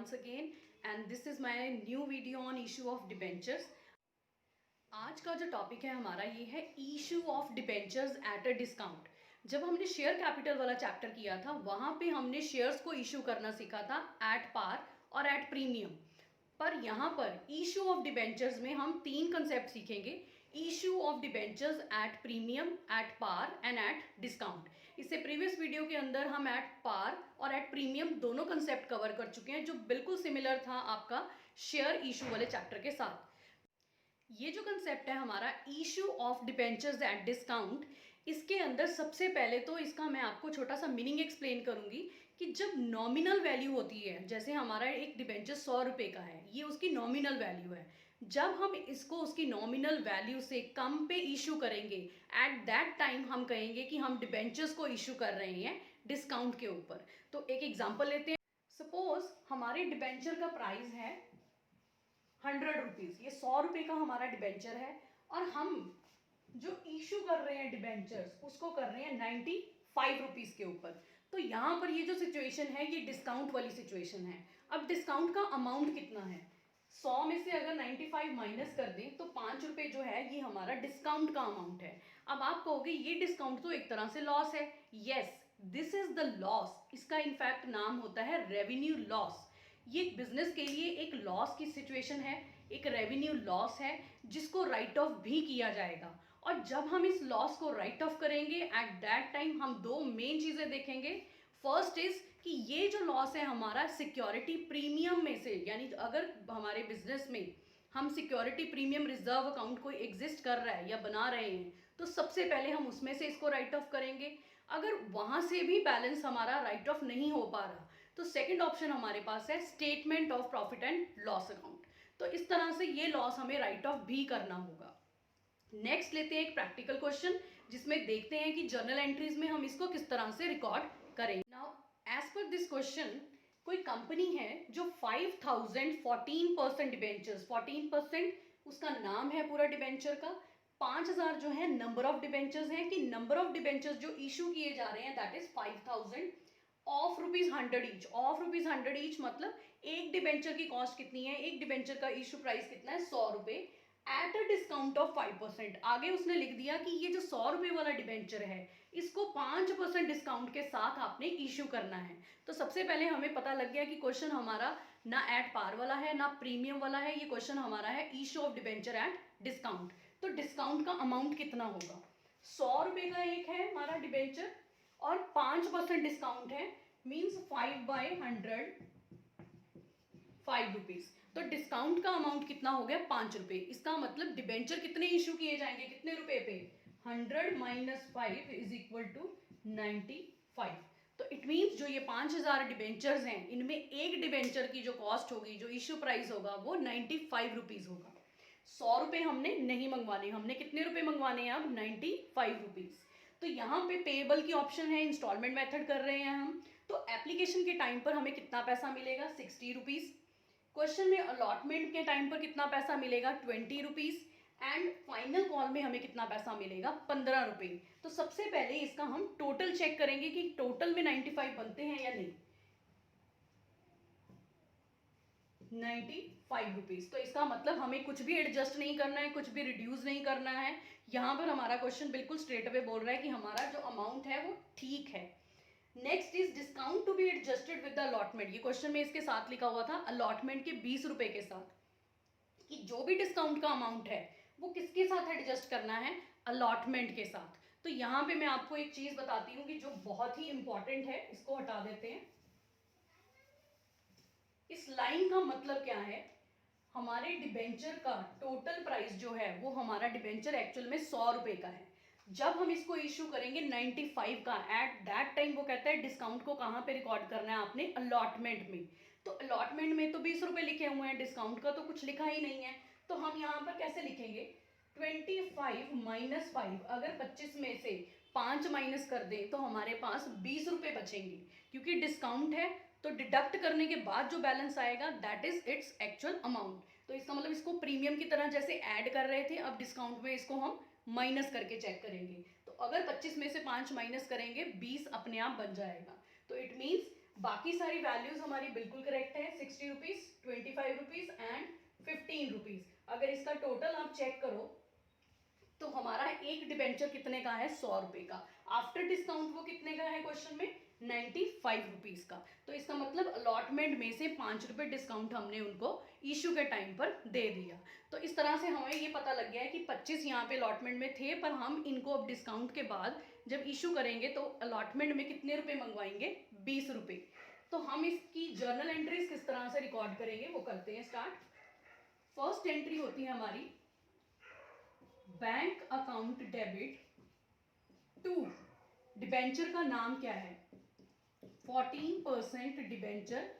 once again and this is my new video on issue of debentures. आज का जो topic है हमारा ये है issue of debentures at a discount. जब हमने शेयर कैपिटल वाला चैप्टर किया था वहाँ पे हमने शेयर्स को इशू करना सीखा था एट पार और एट प्रीमियम, पर यहाँ पर इशू ऑफ डिबेंचर्स में हम तीन कंसेप्ट सीखेंगे। Issue of debentures at premium, at par and at discount. इससे प्रीवियस वीडियो के अंदर हम एट पार और एट प्रीमियम दोनों कंसेप्ट कवर कर चुके हैं, जो बिल्कुल सिमिलर था आपका शेयर इशू वाले चैप्टर के साथ। ये जो कंसेप्ट है हमारा issue of debentures at discount, इसके अंदर सबसे पहले तो इसका मैं आपको छोटा सा मीनिंग एक्सप्लेन करूंगी कि जब नॉमिनल वैल्यू होती है, जैसे हमारा एक डिबेंचर 100 रुपये का है, ये उसकी नॉमिनल वैल्यू है। जब हम इसको उसकी नॉमिनल वैल्यू से कम पे इशू करेंगे, एट दैट टाइम हम कहेंगे कि हम डिबेंचर्स को इशू कर रहे हैं डिस्काउंट के ऊपर। तो एक एग्जाम्पल लेते हैं। सपोज हमारे डिबेंचर का प्राइस है 100 रुपीज़, ये 100 रुपये का हमारा डिबेंचर है और हम जो इशू कर रहे हैं डिबेंचर्स उसको कर रहे हैं 95 रुपीज़ के ऊपर। तो यहाँ पर ये जो सिचुएशन है ये डिस्काउंट वाली सिचुएशन है। अब डिस्काउंट का अमाउंट कितना है, 100 में से अगर 95 माइनस कर दें तो 5 रुपये जो है ये हमारा डिस्काउंट का अमाउंट है। अब आप कहोगे ये डिस्काउंट तो एक तरह से लॉस है। Yes, this is the loss. इसका इनफैक्ट नाम होता है रेवेन्यू लॉस। ये बिजनेस के लिए एक लॉस की सिचुएशन है, एक रेवेन्यू लॉस है जिसको राइट ऑफ भी किया जाएगा। और जब हम इस लॉस को राइट ऑफ करेंगे एट दैट टाइम हम दो मेन चीजें देखेंगे। फर्स्ट इज कि ये जो लॉस है हमारा सिक्योरिटी प्रीमियम में से, यानी अगर हमारे बिजनेस में हम सिक्योरिटी प्रीमियम रिजर्व अकाउंट कोई एग्जिस्ट कर रहा है या बना रहे हैं तो सबसे पहले हम उसमें से इसको राइट ऑफ करेंगे। अगर वहां से भी बैलेंस हमारा राइट ऑफ नहीं हो पा रहा तो सेकंड ऑप्शन हमारे पास है statement of profit and loss account. तो इस तरह से ये लॉस हमें राइट ऑफ भी करना होगा। नेक्स्ट लेते हैं एक प्रैक्टिकल क्वेश्चन जिसमें देखते हैं कि जर्नल एंट्रीज में हम इसको किस तरह से रिकॉर्ड करें। Now as per this question, कोई कंपनी है जो 5000 14% डिबेंचर्स, 14% उसका नाम है पूरा डिबेंचर का, 5000 जो है नंबर ऑफ डिबेंचर्स हैं कि नंबर ऑफ डिबेंचर्स जो इशू किए जा रहे हैं that is 5000 of ₹100 each. Of ₹100 each मतलब एक डिबेंचर की कॉस्ट कितनी है, एक डिबेंचर का इशू प्राइस कितना है, 100 रुपये एट अ डिस्काउंट ऑफ 5%। आगे उसने लिख दिया कि ये जो 100 रुपये वाला डिबेंचर है इसको 5% डिस्काउंट के साथ आपने इशू करना है। तो सबसे पहले हमें पता लग गया कि क्वेश्चन हमारा ना एट पार वाला है ना प्रीमियम वाला है, ये क्वेश्चन हमारा है issue of debenture at discount. तो डिस्काउंट का अमाउंट कितना होगा, 100 रुपये का एक है हमारा डिबेंचर और 5% डिस्काउंट है, मीन्स 5/100 5 रुपीज। तो डिस्काउंट का अमाउंट कितना हो गया, 5 रुपए। इसका मतलब डिबेंचर कितने इशू किए जाएंगे, कितने रुपए पे, 100 माइनस 5 इज इक्वल टू 95। तो इट मीन्स जो ये 5000 डिबेंचर्स हैं इनमें एक डिबेंचर की जो कॉस्ट होगी, जो इशू प्राइस होगा वो 95 रुपीज होगा। 100 रुपए हमने नहीं मंगवाने, हमने कितने रुपए मंगवाने हैं अब, 95 रुपीज। तो यहाँ पे पेएबल की ऑप्शन है, इंस्टॉलमेंट मेथड कर रहे हैं हम। तो एप्लीकेशन के टाइम पर हमें कितना पैसा मिलेगा, 60 रुपीज। क्वेश्चन में अलॉटमेंट के टाइम पर कितना पैसा मिलेगा, 20 रुपीज। एंड फाइनल कॉल में हमें कितना पैसा मिलेगा, 15 रुपए। तो सबसे पहले इसका हम टोटल चेक करेंगे कि टोटल में 95 बनते हैं या नहीं। 95 रुपीज। तो इसका मतलब हमें कुछ भी एडजस्ट नहीं करना है, कुछ भी रिड्यूस नहीं करना है। यहां पर हमारा क्वेश्चन बिल्कुल स्ट्रेट अवे बोल रहा है कि हमारा जो अमाउंट है वो ठीक है। Next is discount to be adjusted with the allotment. ये क्वेश्चन में इसके साथ लिखा हुआ था अलॉटमेंट के 20 रुपए के साथ, कि जो भी डिस्काउंट का अमाउंट है वो किसके साथ एडजस्ट करना है, अलॉटमेंट के साथ। तो यहां पे मैं आपको एक चीज बताती हूँ कि जो बहुत ही इंपॉर्टेंट है, इसको हटा देते हैं। इस लाइन का मतलब क्या है, हमारे डिबेंचर का टोटल प्राइस जो है वो हमारा डिबेंचर एक्चुअल में 100 रुपए का है। जब हम इसको इशू करेंगे 95 का, एट दैट टाइम वो कहता है डिस्काउंट को कहाँ पे रिकॉर्ड करना है आपने, अलॉटमेंट में। तो अलॉटमेंट में तो 20 रुपए लिखे हुए हैं, डिस्काउंट का तो कुछ लिखा ही नहीं है। तो हम यहाँ पर कैसे लिखेंगे, 25 माइनस 5, अगर 25 में से 5 माइनस कर दें तो हमारे पास 20 रुपए बचेंगे, क्योंकि डिस्काउंट है तो डिडक्ट करने के बाद जो बैलेंस आएगा that is its actual amount. तो इसका मतलब इसको प्रीमियम की तरह जैसे ऐड कर रहे थे, अब डिस्काउंट में इसको हम माइनस करके चेक करेंगे। तो अगर 25 में से 5 माइनस करेंगे 20 अपने आप बन जाएगा। तो इट मीन्स बाकी सारी वैल्यूज हमारी बिल्कुल करेक्ट है, 60 रुपीज, 25 रुपीज एंड 15 रुपीज। अगर इसका टोटल आप चेक करो तो हमारा एक डिबेंचर कितने का है, 100 रुपए का। आफ्टर डिस्काउंट वो कितने का है क्वेश्चन में, 95 रुपीज का। तो इसका मतलब अलॉटमेंट में से 5 रुपए डिस्काउंट हमने उनको इशू के टाइम पर दे दिया। तो इस तरह से हमें ये पता लग गया है कि 25 यहाँ पे अलॉटमेंट में थे, पर हम इनको अब डिस्काउंट के बाद जब इशू करेंगे तो अलॉटमेंट में कितने रुपए मंगवाएंगे, 20 रुपए। तो हम इसकी जर्नल एंट्रीज किस तरह से रिकॉर्ड करेंगे वो करते हैं स्टार्ट। फर्स्ट एंट्री होती है हमारी bank account debit to, debenture का नाम क्या है, 14% डिबेंचर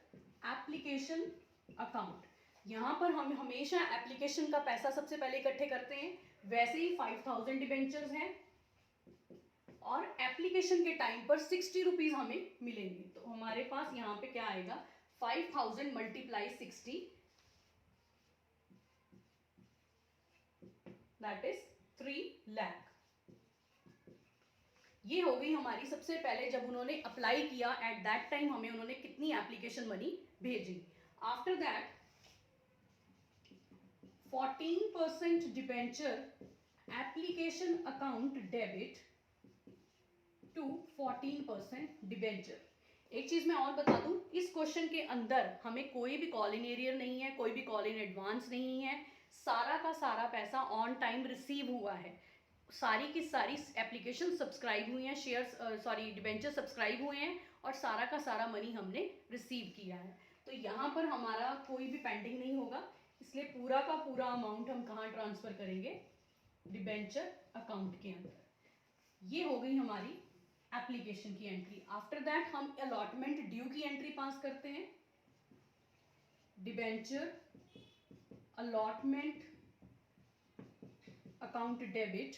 एप्लीकेशन अकाउंट। यहां पर हम हमेशा एप्लीकेशन का पैसा सबसे पहले इकट्ठे करते हैं। वैसे ही 5000 डिबेंचर्स हैं और एप्लीकेशन के टाइम पर 60 रुपीज हमें मिलेंगे। तो हमारे पास यहाँ पे क्या आएगा, 5000 मल्टीप्लाई 60, दैट इज 3 लाख। ये हो गई हमारी सबसे पहले जब उन्होंने अप्लाई किया, एट दैट टाइम हमें उन्होंने कितनी एप्लीकेशन मनी भेजी। After that 14% debenture application account debit to 14% debenture. एक चीज मैं और बता दूं, इस क्वेश्चन के अंदर हमें कोई भी कॉल इन एरियर नहीं है, कोई भी कॉल इन एडवांस नहीं है। सारा का सारा पैसा ऑन टाइम रिसीव हुआ है, सारी की सारी एप्लीकेशन सब्सक्राइब हुई हैं, शेयर डिबेंचर सब्सक्राइब हुए हैं और सारा का सारा मनी हमने रिसीव किया है। तो यहाँ पर हमारा कोई भी पेंडिंग नहीं होगा, इसलिए पूरा का पूरा अमाउंट हम कहाँ ट्रांसफर करेंगे, डिबेंचर अकाउंट के अंदर। ये हो गई हमारी एप्लीकेशन की एंट्री। आफ्टर दैट हम अलॉटमेंट ड्यू की एंट्री पास करते हैं। Debenture allotment account debit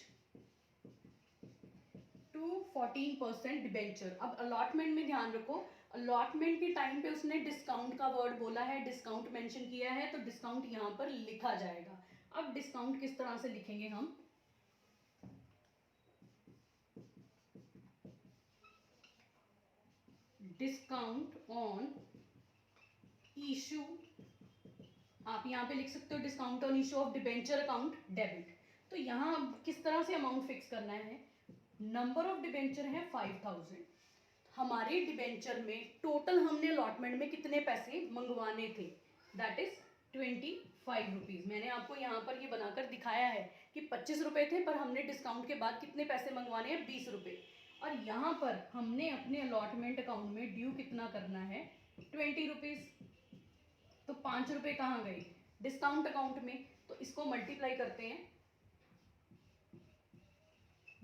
to 14% debenture. अब अलॉटमेंट में ध्यान रखो, अलॉटमेंट के टाइम पे उसने डिस्काउंट का वर्ड बोला है, डिस्काउंट मेंशन किया है, तो डिस्काउंट यहां पर लिखा जाएगा। अब डिस्काउंट किस तरह से लिखेंगे हम, डिस्काउंट ऑन इशू, आप यहाँ पे लिख सकते हो discount on issue of debenture account debit. तो यहाँ किस तरह से अमाउंट फिक्स करना है, नंबर ऑफ डिबेंचर है 5000, हमारे डिबेंचर में टोटल हमने अलॉटमेंट में कितने पैसे मंगवाने थे, दैट इज 25 रुपीज। मैंने आपको यहाँ पर ये बनाकर दिखाया है कि 25 रुपए थे, पर हमने डिस्काउंट के बाद कितने पैसे मंगवाने हैं, 20 रुपए। और यहाँ पर हमने अपने अलॉटमेंट अकाउंट में ड्यू कितना करना है, 20 रुपीज। तो 5 रुपए कहाँ गए, डिस्काउंट अकाउंट में। तो इसको मल्टीप्लाई करते हैं,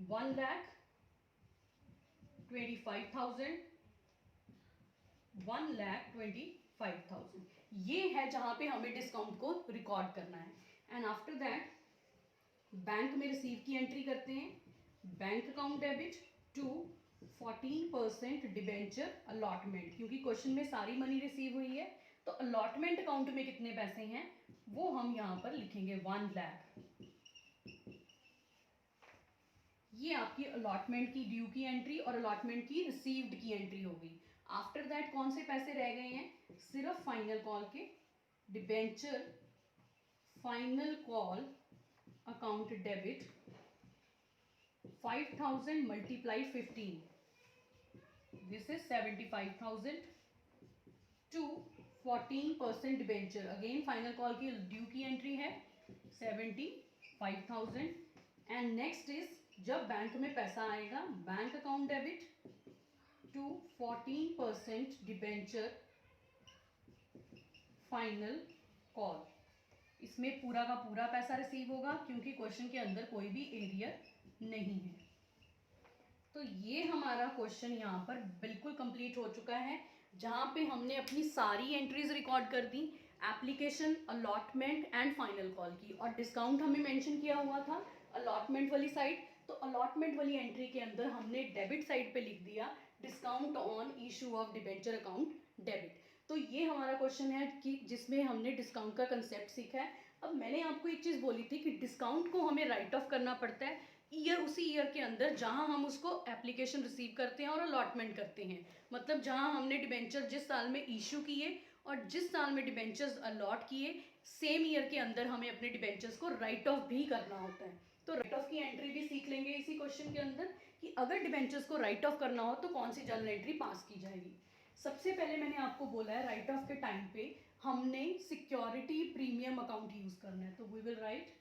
1,25,000, 1,25,000, ये है जहां पे हमें डिस्काउंट को रिकॉर्ड करना है। एंड आफ्टर दैट बैंक में रिसीव की एंट्री करते हैं, bank account debit to 14% debenture allotment, क्योंकि क्वेश्चन में सारी मनी रिसीव हुई है। तो अलॉटमेंट अकाउंट में कितने पैसे हैं वो हम यहां पर लिखेंगे, 1 लाख। ये आपकी अलॉटमेंट की ड्यू की एंट्री और अलॉटमेंट की रिसीव्ड की एंट्री होगी। आफ्टर दैट कौन से पैसे रह गए हैं, सिर्फ फाइनल कॉल के, debenture final call account debit 5000 multiply 15, this is 75,000 to 14% debenture. Again final call की ड्यू की एंट्री है 75,000। एंड नेक्स्ट इज जब बैंक में पैसा आएगा, bank account debit to 14% debenture final call. इसमें पूरा का पूरा पैसा रिसीव होगा क्योंकि क्वेश्चन के अंदर कोई भी एरियर नहीं है। तो ये हमारा क्वेश्चन यहाँ पर बिल्कुल कंप्लीट हो चुका है, जहाँ पे हमने अपनी सारी एंट्रीज रिकॉर्ड कर दी, application, allotment and final call की। और डिस्काउंट हमें मेंशन किया हुआ था अलॉटमेंट वाली साइड, तो अलॉटमेंट वाली एंट्री के अंदर हमने डेबिट साइड पे लिख दिया discount on issue of debenture account debit. तो ये हमारा क्वेश्चन है कि जिसमें हमने डिस्काउंट का कंसेप्ट सीखा है। अब मैंने आपको एक चीज़ बोली थी कि डिस्काउंट को हमें राइट ऑफ करना पड़ता है, ईयर, उसी ईयर के अंदर जहां हम उसको एप्लीकेशन रिसीव करते हैं और अलॉटमेंट करते हैं। मतलब जहां हमने डिबेंचर जिस साल में इशू किए और जिस साल में डिबेंचर्स अलॉट किए, सेम ईयर के अंदर हमें अपने डिबेंचर्स को राइट ऑफ भी करना होता है। तो राइट ऑफ की एंट्री भी सीख लेंगे इसी क्वेश्चन के अंदर कि अगर डिबेंचर्स को राइट ऑफ करना हो तो कौन सी जर्नल एंट्री पास की जाएगी। सबसे पहले मैंने आपको बोला है राइट ऑफ के टाइम पे हमने सिक्योरिटी प्रीमियम अकाउंट यूज करना है, तो we will write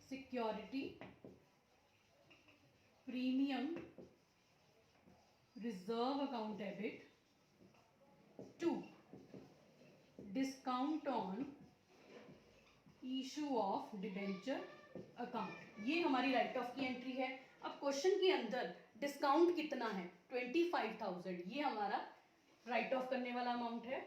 security premium reserve account debit to discount on issue of debenture account. ये हमारी राइट ऑफ की एंट्री है। अब क्वेश्चन के अंदर डिस्काउंट कितना है, 25,000, ये हमारा राइट ऑफ करने वाला अमाउंट है।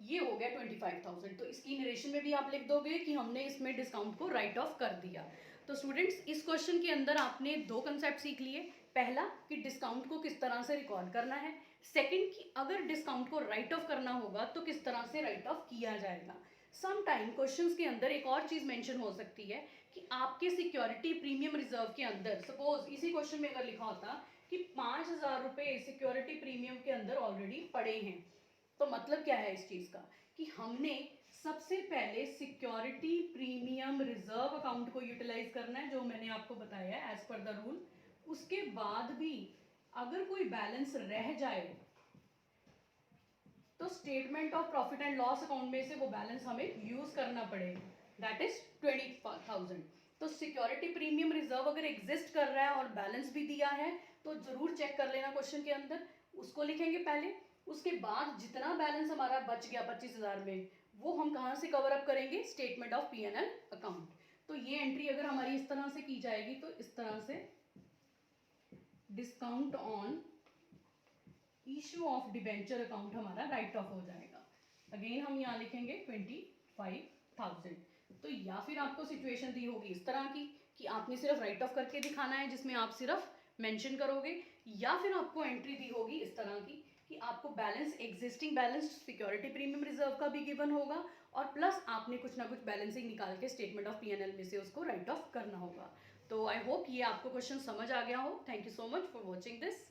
ये हो गया 25,000। तो इसकी नरेशन में भी आप लिख दोगे कि हमने इसमें डिस्काउंट को राइट ऑफ कर दिया। तो स्टूडेंट्स इस क्वेश्चन के अंदर आपने दो कंसेप्ट सीख लिए। पहला कि डिस्काउंट को किस तरह से रिकॉर्ड करना है, सेकंड कि अगर डिस्काउंट को राइट ऑफ करना होगा तो किस तरह से राइट ऑफ किया जाएगा। सम टाइम क्वेश्चंस के अंदर एक और चीज मेंशन हो सकती है कि आपके सिक्योरिटी प्रीमियम रिजर्व के अंदर, सपोज इसी क्वेश्चन में अगर लिखा होता कि 5,000 रुपए सिक्योरिटी प्रीमियम के अंदर ऑलरेडी पड़े हैं, तो मतलब क्या है इस चीज का कि हमने सबसे पहले सिक्योरिटी प्रीमियम रिजर्व अकाउंट को यूटिलाइज करना है, जो मैंने आपको बताया है एज पर द रूल। उसके बाद भी अगर कोई बैलेंस रह जाए तो statement of profit and loss account में से वो बैलेंस हमें यूज करना पड़ेगा, दैट इज 20,000। तो सिक्योरिटी प्रीमियम रिजर्व अगर एग्जिस्ट कर रहा है और बैलेंस भी दिया है तो जरूर चेक कर लेना क्वेश्चन के अंदर, उसको लिखेंगे पहले। उसके बाद जितना बैलेंस हमारा बच गया 25,000 में, वो हम कहाँ से कवर अप करेंगे, स्टेटमेंट ऑफ P&L अकाउंट। तो ये एंट्री अगर हमारी इस तरह से की जाएगी तो इस तरह से discount on issue of debenture account हमारा राइट ऑफ हो जाएगा। अगेन हम यहाँ लिखेंगे 25,000। तो या फिर आपको सिचुएशन दी होगी इस तरह की कि आपने सिर्फ राइट ऑफ करके दिखाना है जिसमें आप सिर्फ मेंशन करोगे, या फिर आपको एंट्री दी होगी इस तरह की कि आपको balance, existing balance security premium reserve का भी गिवन होगा और प्लस आपने कुछ ना कुछ बैलेंसिंग निकाल के स्टेटमेंट ऑफ P&L में से उसको राइट ऑफ करना होगा। तो आई होप ये आपको क्वेश्चन समझ आ गया हो। Thank you so much for watching this.